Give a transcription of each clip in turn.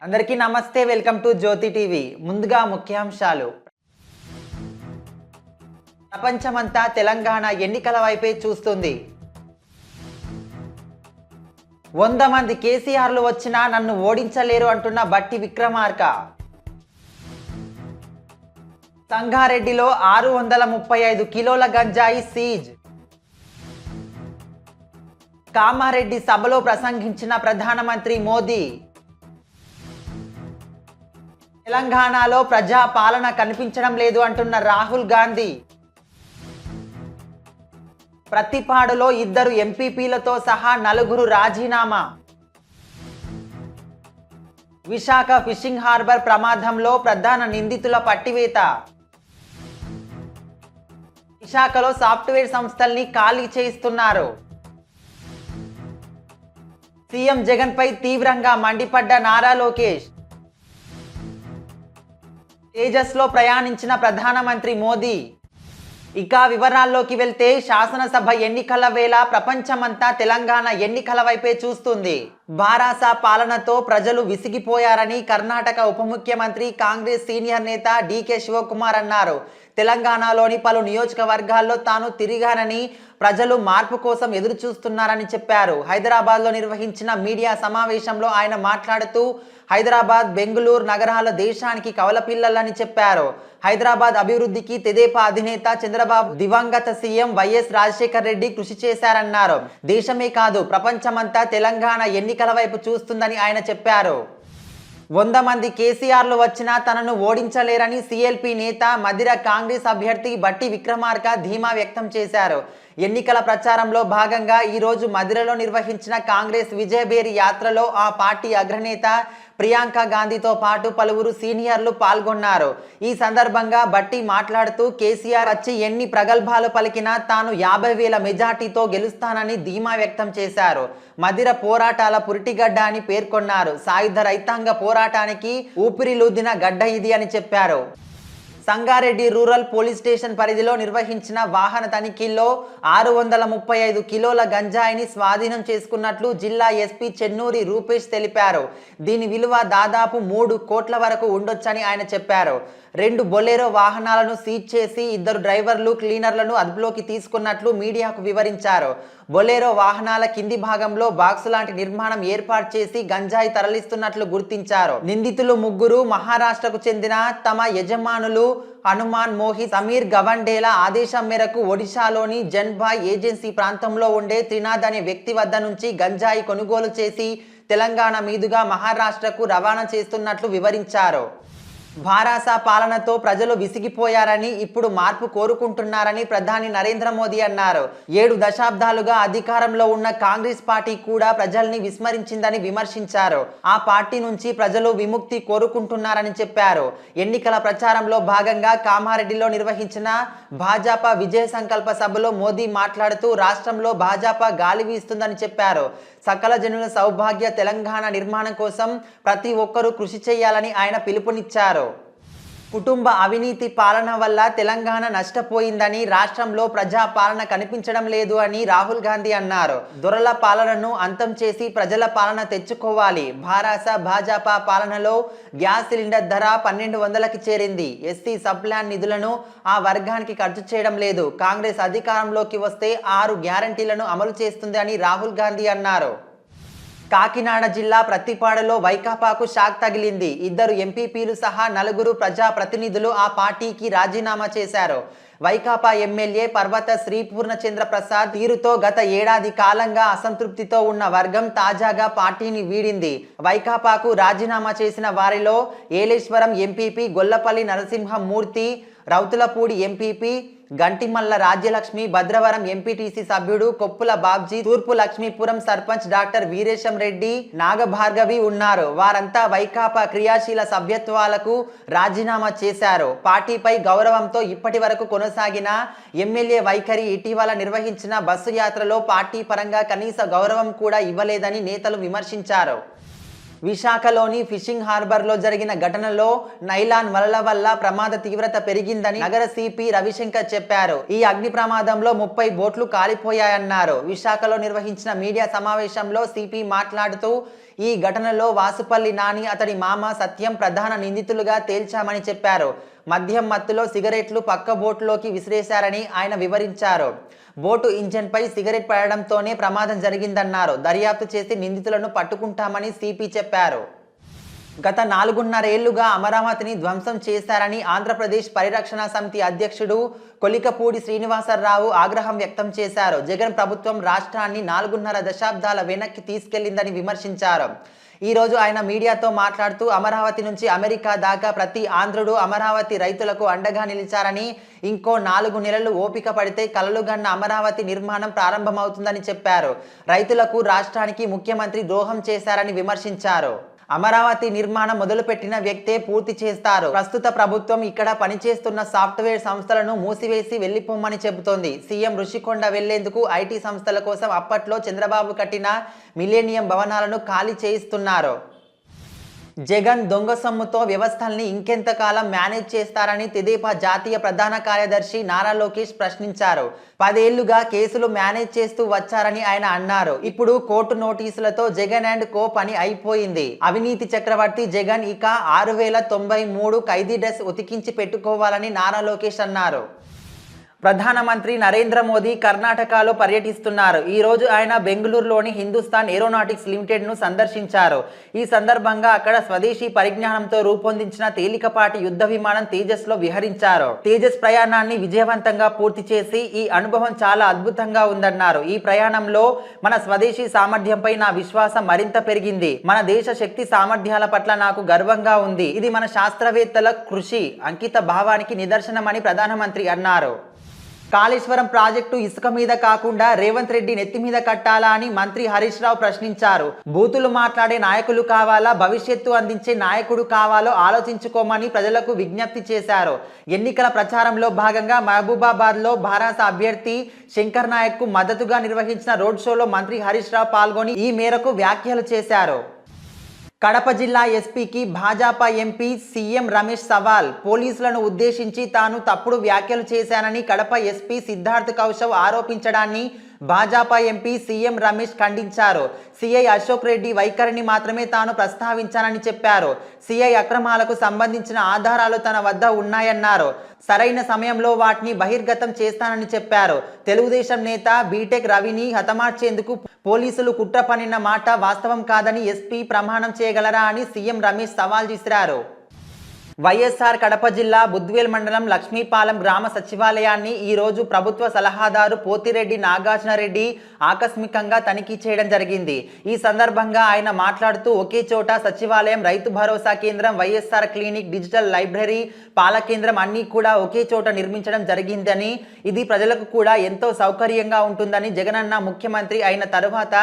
అందరికీ నమస్తే. Welcome to Jyothi TV. ముందుగా ముఖ్యాంశాలు. ప్రపంచమంతా తెలంగాణ ఎన్నికల వైపే చూస్తుంది. 100 మంది కేసీఆర్లు వచ్చినా నన్ను ఓడించలేరు అంటున్న బట్టి విక్రమార్క. సంగారెడ్డిలో 635 కిలోల గంజాయి సీజ్. కామారెడ్డి సభలో ప్రసంగించిన ప్రధానమంత్రి మోదీ. తెలంగాణలో ప్రజా పాలన కనిపించడం లేదు అంటున్న రాహుల్ గాంధీ. ప్రతిపాడులో 2 ఎంపీపీలతో సహా 4 రాజీనామా. విశాఖ ఫిషింగ్ హార్బర్ ప్రమాదంలో ప్రధాన నిందితుల పట్టివేత. విశాఖలో సాఫ్ట్వేర్ సంస్థల్ని ఖాళీ చేయిస్తున్నారు. సీఎం జగన్ పై తీవ్రంగా మండిపడ్డ నారా లోకేష్. తేజస్లో ప్రయాణించిన ప్రధానమంత్రి మోదీ. ఇక వివరాల్లోకి వెళ్తే, శాసనసభ ఎన్నికల వేళ ప్రపంచమంతా తెలంగాణ ఎన్నికల వైపే చూస్తుంది. బారాస పాలనతో ప్రజలు విసిగిపోయారని కర్ణాటక ఉప ముఖ్యమంత్రి కాంగ్రెస్ సీనియర్ నేత డీకే శివకుమార్ అన్నారు. తెలంగాణలోని పలు నియోజకవర్గాల్లో తాను తిరిగానని, ప్రజలు మార్పు కోసం ఎదురు చూస్తున్నారని చెప్పారు. హైదరాబాద్లో నిర్వహించిన మీడియా సమావేశంలో ఆయన మాట్లాడుతూ, హైదరాబాద్, బెంగళూరు నగరాల దేశానికి కవలపిల్లలని చెప్పారు. హైదరాబాద్ అభివృద్ధికి తెదేపా అధినేత చంద్రబాబు, దివంగత సీఎం వైఎస్ రాజశేఖర్ రెడ్డి కృషి చేశారన్నారు. దేశమే కాదు, ప్రపంచమంతా తెలంగాణ ఎన్నికల వైపు చూస్తుందని ఆయన చెప్పారు. 100 మంది కేసీఆర్లు వచ్చినా తనను ఓడించలేరని సీఎల్పీ నేత, మధిర కాంగ్రెస్ అభ్యర్థి బట్టి విక్రమార్క ధీమా వ్యక్తం చేశారు. ఎన్నికల ప్రచారంలో భాగంగా ఈరోజు మధిరలో నిర్వహించిన కాంగ్రెస్ విజయభేరి యాత్రలో ఆ పార్టీ అగ్రనేత ప్రియాంక గాంధీతో పాటు పలువురు సీనియర్లు పాల్గొన్నారు. ఈ సందర్భంగా బట్టి మాట్లాడుతూ, కేసీఆర్ వచ్చి ఎన్ని ప్రగల్భాలు పలికినా తాను 50,000 మెజార్టీతో గెలుస్తానని ధీమా వ్యక్తం చేశారు. మధిర పోరాటాల పురిటిగడ్డ అని పేర్కొన్నారు. సాయుధ రైతాంగ పోరాటానికి ఊపిరిలూదిన గడ్డ ఇది అని చెప్పారు. సంగారెడ్డి రూరల్ పోలీస్ స్టేషన్ పరిధిలో నిర్వహించిన వాహన తనిఖీల్లో 635 కిలోల గంజాయిని స్వాధీనం చేసుకున్నట్లు జిల్లా ఎస్పీ చెన్నూరి రూపేష్ తెలిపారు. దీని విలువ దాదాపు 3 కోట్ల వరకు ఉండొచ్చని ఆయన చెప్పారు. 2 బొలెరో వాహనాలను సీజ్ చేసి 2 డ్రైవర్లు, క్లీనర్లను అదుపులోకి తీసుకున్నట్లు మీడియాకు వివరించారు. బొలెరో వాహనాల కింది భాగంలో బాక్సు లాంటి నిర్మాణం ఏర్పాటు చేసి గంజాయి తరలిస్తున్నట్లు గుర్తించారు. నిందితులు 3 మహారాష్ట్రకు చెందిన తమ యజమానులు హనుమాన్, మోహిత్, సమీర్ గవండేల ఆదేశం మేరకు ఒడిశాలోని జన్బాయ్ ఏజెన్సీ ప్రాంతంలో ఉండే త్రినాథ్ అనే వ్యక్తి వద్ద నుంచి గంజాయి కొనుగోలు చేసి తెలంగాణ మీదుగా మహారాష్ట్రకు రవాణా చేస్తున్నట్లు వివరించారు. బారాస పాలనతో ప్రజలు విసిగిపోయారని, ఇప్పుడు మార్పు కోరుకుంటున్నారని ప్రధాని నరేంద్ర మోదీ అన్నారు. 7 దశాబ్దాలుగా అధికారంలో ఉన్న కాంగ్రెస్ పార్టీ కూడా ప్రజల్ని విస్మరించిందని విమర్శించారు. ఆ పార్టీ నుంచి ప్రజలు విముక్తి కోరుకుంటున్నారని చెప్పారు. ఎన్నికల ప్రచారంలో భాగంగా కామారెడ్డిలో నిర్వహించిన భాజపా విజయ సంకల్ప సభలో మోదీ మాట్లాడుతూ, రాష్ట్రంలో భాజపా గాలి వీస్తుందని చెప్పారు. సకల జనుల సౌభాగ్య తెలంగాణ నిర్మాణం కోసం ప్రతి ఒక్కరూ కృషి చేయాలని ఆయన పిలుపునిచ్చారు. కుటుంబ అవినీతి పాలన వల్ల తెలంగాణ నష్టపోయిందని, రాష్ట్రంలో ప్రజా పాలన కనిపించడం లేదు అని రాహుల్ గాంధీ అన్నారు. దొరల పాలనను అంతం చేసి ప్రజల పాలన తెచ్చుకోవాలి. బారాస భాజపా పాలనలో గ్యాస్ సిలిండర్ ధర 1200కి చేరింది. ఎస్సీ సబ్ ప్లాన్ నిధులను ఆ వర్గానికి ఖర్చు చేయడం లేదు. కాంగ్రెస్ అధికారంలోకి వస్తే 6 గ్యారంటీలను అమలు చేస్తుంది అని రాహుల్ గాంధీ అన్నారు. కాకినాడ జిల్లా ప్రతిపాడులో వైకాపాకు షాక్ తగిలింది. 2 ఎంపీపీలు సహా 4 ప్రజా ప్రతినిధులు ఆ పార్టీకి రాజీనామా చేశారు. వైకాపా ఎమ్మెల్యే పర్వత శ్రీ పూర్ణచంద్ర ప్రసాద్ తీరుతో గత ఏడాది కాలంగా అసంతృప్తితో ఉన్న వర్గం తాజాగా పార్టీని వీడింది. వైకాపాకు రాజీనామా చేసిన వారిలో Eleswaram MPP Gollapalli Narasimhamurthy, Rowthulapudi MPP Gantimalla Rajyalakshmi, Bhadravaram MPTC సభ్యుడు కొప్పుల బాబ్జీ, తూర్పు లక్ష్మీపురం సర్పంచ్ డాక్టర్ వీరేశం రెడ్డి, నాగభార్గవి ఉన్నారు. వారంతా వైకాపా క్రియాశీల సభ్యత్వాలకు రాజీనామా చేశారు. పార్టీపై గౌరవంతో ఇప్పటి వరకు కొనసాగిన ఎమ్మెల్యే వైఖరి, ఇటీవల నిర్వహించిన బస్సు యాత్రలో పార్టీ పరంగా కనీస గౌరవం కూడా ఇవ్వలేదని నేతలు విమర్శించారు. విశాఖలోని ఫిషింగ్ హార్బర్లో జరిగిన ఘటనలో నైలాన్ వలల వల్ల ప్రమాద తీవ్రత పెరిగిందని నగర సిపి రవిశంకర్ చెప్పారు. ఈ అగ్ని ప్రమాదంలో 30 బోట్లు కాలిపోయాయన్నారు. విశాఖలో నిర్వహించిన మీడియా సమావేశంలో సిపి మాట్లాడుతూ ఈ ఘటనలో వాసుపల్లి నాని, అతడి మామ సత్యం ప్రధాన నిందితులుగా తేల్చామని చెప్పారు. మద్యం మత్తులో సిగరెట్లు పక్క బోటులోకి విసిరేశారని ఆయన వివరించారు. బోటు ఇంజన్పై సిగరెట్ పడడంతోనే ప్రమాదం జరిగిందన్నారు. దర్యాప్తు చేసి నిందితులను పట్టుకుంటామని సిపి చెప్పారు. గత 4.5 ఏళ్లుగా అమరావతిని ధ్వంసం చేశారని ఆంధ్రప్రదేశ్ పరిరక్షణ సమితి అధ్యక్షుడు కొలికపూడి శ్రీనివాసరావు ఆగ్రహం వ్యక్తం చేశారు. జగన్ ప్రభుత్వం రాష్ట్రాన్ని 4.5 దశాబ్దాల వెనక్కి తీసుకెళ్లిందని విమర్శించారు. ఈ రోజు ఆయన మీడియాతో మాట్లాడుతూ అమరావతి నుంచి అమెరికా దాకా ప్రతి ఆంధ్రుడు అమరావతి రైతులకు అండగా నిలిచారని, ఇంకో 4 నెలలు ఓపిక పడితే కలలుగన్న అమరావతి నిర్మాణం ప్రారంభమవుతుందని చెప్పారు. రైతులకు రాష్ట్రానికి ముఖ్యమంత్రి ద్రోహం చేశారని విమర్శించారు. అమరావతి నిర్మాణం మొదలుపెట్టిన వ్యక్తే పూర్తి చేస్తారు. ప్రస్తుత ప్రభుత్వం ఇక్కడ పనిచేస్తున్న సాఫ్ట్వేర్ సంస్థలను మూసివేసి వెళ్లిపోమ్మని చెబుతోంది. సీఎం రుషికొండ వెళ్లేందుకు ఐటీ సంస్థల కోసం అప్పట్లో చంద్రబాబు కట్టిన మిలేనియం భవనాలను ఖాళీ చేయిస్తున్నారు. జగన్ దొంగ సొమ్ముతో వ్యవస్థల్ని ఇంకెంతకాలం మేనేజ్ చేస్తారని తెదేపా జాతీయ ప్రధాన కార్యదర్శి నారా లోకేష్ ప్రశ్నించారు. 10 ఏళ్లుగా కేసులు మేనేజ్ చేస్తూ వచ్చారని ఆయన అన్నారు. ఇప్పుడు కోర్టు నోటీసులతో జగన్ అండ్ కో పని అయిపోయింది. అవినీతి చక్రవర్తి జగన్ ఇక 6093 ఖైదీ డ్రెస్ ఉతికించి పెట్టుకోవాలని నారా లోకేష్ అన్నారు. ప్రధానమంత్రి నరేంద్ర మోదీ కర్ణాటకలో పర్యటిస్తున్నారు. ఈ రోజు ఆయన బెంగళూరులోని హిందుస్థాన్ ఏరోనాటిక్స్ లిమిటెడ్ను సందర్శించారు. ఈ సందర్భంగా అక్కడ స్వదేశీ పరిజ్ఞానంతో రూపొందించిన తేలికపాటి యుద్ధ విమానం తేజస్లో విహరించారు. తేజస్ ప్రయాణాన్ని విజయవంతంగా పూర్తి చేసి ఈ అనుభవం చాలా అద్భుతంగా ఉందన్నారు. ఈ ప్రయాణంలో మన స్వదేశీ సామర్థ్యంపై నా విశ్వాసం మరింత పెరిగింది. మన దేశ శక్తి సామర్థ్యాల పట్ల నాకు గర్వంగా ఉంది. ఇది మన శాస్త్రవేత్తల కృషి, అంకిత భావానికి నిదర్శనమని ప్రధానమంత్రి అన్నారు. కాళేశ్వరం ప్రాజెక్టు ఇసుక మీద కాకుండా రేవంత్ రెడ్డి నెత్తి మీద కట్టాలా అని మంత్రి హరీష్ రావు ప్రశ్నించారు. బూతులు మాట్లాడే నాయకులు కావాలా, భవిష్యత్తు అందించే నాయకుడు కావాలో ఆలోచించుకోమని ప్రజలకు విజ్ఞప్తి చేశారు. ఎన్నికల ప్రచారంలో భాగంగా మహబూబాబాద్లో భారాస అభ్యర్థి శంకర్ నాయక్ కు మద్దతుగా నిర్వహించిన రోడ్ షోలో మంత్రి హరీష్ రావు పాల్గొని ఈ మేరకు వ్యాఖ్యలు చేశారు. కడప జిల్లా ఎస్పీకి భాజపా ఎంపీ సీఎం రమేష్ సవాల్. పోలీసులను ఉద్దేశించి తాను తప్పుడు వ్యాఖ్యలు చేశానని కడప ఎస్పీ సిద్ధార్థ్ కౌశవ్ ఆరోపించడాన్ని భాజపా ఎంపీ సీఎం రమేష్ ఖండించారు. సిఐ అశోక్ రెడ్డి వైఖరిని మాత్రమే తాను ప్రస్తావించానని చెప్పారు. సిఐ అక్రమాలకు సంబంధించిన ఆధారాలు తన వద్ద ఉన్నాయన్నారు. సరైన సమయంలో వాటిని బహిర్గతం చేస్తానని చెప్పారు. తెలుగుదేశం నేత బీటెక్ రవిని హతమార్చేందుకు పోలీసులు కుట్ర పన్నిన మాట వాస్తవం కాదని ఎస్పీ ప్రమాణం చేయగలరా అని సీఎం రమేష్ సవాల్ విసిరారు. వైఎస్ఆర్ కడప జిల్లా బుద్వేల్ మండలం లక్ష్మీపాలెం గ్రామ సచివాలయాన్ని ఈరోజు ప్రభుత్వ సలహాదారు పోతిరెడ్డి నాగార్జునరెడ్డి ఆకస్మికంగా తనిఖీ చేయడం జరిగింది. ఈ సందర్భంగా ఆయన మాట్లాడుతూ ఒకే చోట సచివాలయం, రైతు భరోసా కేంద్రం, వైఎస్ఆర్ క్లినిక్, డిజిటల్ లైబ్రరీ, పాల కేంద్రం అన్నీ కూడా ఒకే చోట నిర్మించడం జరిగిందని, ఇది ప్రజలకు కూడా ఎంతో సౌకర్యంగా ఉంటుందని, జగనన్న ముఖ్యమంత్రి అయిన తరువాత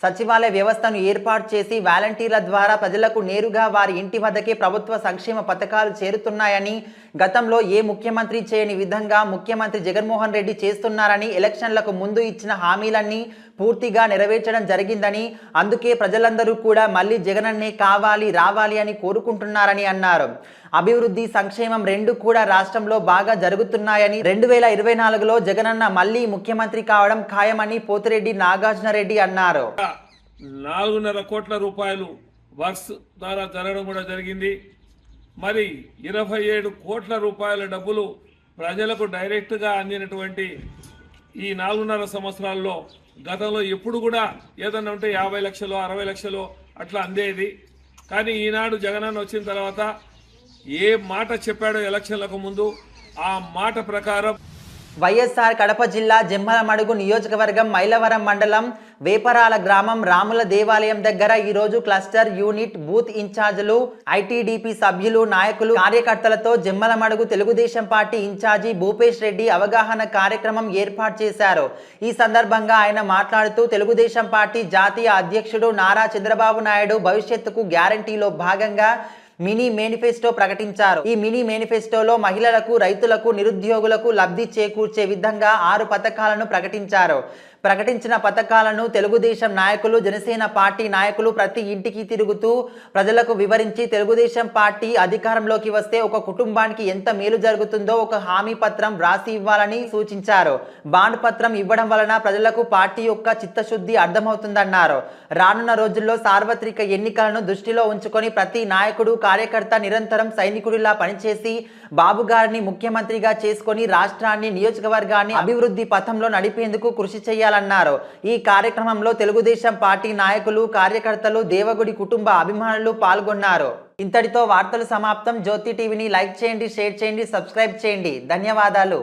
సచివాలయ వ్యవస్థను ఏర్పాటు చేసి వాలంటీర్ల ద్వారా ప్రజలకు నేరుగా వారి ఇంటి వద్దకే ప్రభుత్వ సంక్షేమ పథకాలు చేరుతున్నాయని, గతంలో ఏ ముఖ్యమంత్రి చేయని విధంగా ముఖ్యమంత్రి జగన్మోహన్ రెడ్డి చేస్తున్నారని, ఎలక్షన్లకు ముందు ఇచ్చిన హామీలన్నీ పూర్తిగా నెరవేర్చడం జరిగిందని, అందుకే ప్రజలందరూ కూడా మళ్ళీ జగనన్నే కావాలి, రావాలి అని కోరుకుంటున్నారని అన్నారు. అభివృద్ధి, సంక్షేమం రెండు కూడా రాష్ట్రంలో బాగా జరుగుతున్నాయని, 2024లో జగనన్న మళ్ళీ ముఖ్యమంత్రి కావడం ఖాయమని పోతిరెడ్డి నాగార్జునరెడ్డి అన్నారు. 4.5 కోట్ల రూపాయలు వర్క్స్ ద్వారా జరగడం కూడా జరిగింది. మరి 27 కోట్ల రూపాయల డబ్బులు ప్రజలకు డైరెక్ట్గా అందినటువంటి ఈ 4.5 సంవత్సరాల్లో గతంలో ఎప్పుడు కూడా ఏదన్నా ఉంటే 50 లక్షలు 60 లక్షలు అట్లా అందేది. కానీ ఈనాడు జగనన్న వచ్చిన తర్వాత ఏ మాట చెప్పాడో ఎలక్షన్లకు ముందు ఆ మాట ప్రకారం వైఎస్ఆర్ కడప జిల్లా జమ్మలమడుగు నియోజకవర్గం మైలవరం మండలం వేపరాల గ్రామం రాముల దేవాలయం దగ్గర ఈరోజు క్లస్టర్ యూనిట్ బూత్ ఇన్ఛార్జీలు, ఐటీడీపీ సభ్యులు, నాయకులు, కార్యకర్తలతో జమ్మలమడుగు తెలుగుదేశం పార్టీ ఇన్ఛార్జి భూపేష్ రెడ్డి అవగాహన కార్యక్రమం ఏర్పాటు చేశారు. ఈ సందర్భంగా ఆయన మాట్లాడుతూ తెలుగుదేశం పార్టీ జాతీయ అధ్యక్షుడు నారా చంద్రబాబు నాయుడు భవిష్యత్తుకు గ్యారంటీలో భాగంగా మినీ మేనిఫెస్టో ప్రకటించారు. ఈ మినీ మేనిఫెస్టోలో మహిళలకు, రైతులకు, నిరుద్యోగులకు లబ్ధి చేకూర్చే విధంగా 6 పథకాలను ప్రకటించారు. ప్రకటించిన పథకాలను తెలుగుదేశం నాయకులు, జనసేన పార్టీ నాయకులు ప్రతి ఇంటికి తిరుగుతూ ప్రజలకు వివరించి తెలుగుదేశం పార్టీ అధికారంలోకి వస్తే ఒక కుటుంబానికి ఎంత మేలు జరుగుతుందో ఒక హామీ పత్రం వ్రాసి ఇవ్వాలని సూచించారు. బాండ్ పత్రం ఇవ్వడం వలన ప్రజలకు పార్టీ యొక్క చిత్తశుద్ధి అర్థమవుతుందన్నారు. రానున్న రోజుల్లో సార్వత్రిక ఎన్నికలను దృష్టిలో ఉంచుకొని ప్రతి నాయకుడు, కార్యకర్త నిరంతరం సైనికుడిలా పనిచేసి బాబు గారిని ముఖ్యమంత్రిగా చేసుకొని రాష్ట్రాన్ని, నియోజకవర్గాన్ని అభివృద్ధి పథంలో నడిపేందుకు కృషి చేయాలన్నారు. ఈ కార్యక్రమంలో తెలుగుదేశం పార్టీ నాయకులు, కార్యకర్తలు, దేవగుడి కుటుంబ అభిమానులు పాల్గొన్నారు. ఇంతటితో వార్తలు సమాప్తం. జ్యోతి టీవీని లైక్ చేయండి, షేర్ చేయండి, సబ్స్క్రైబ్ చేయండి. ధన్యవాదాలు.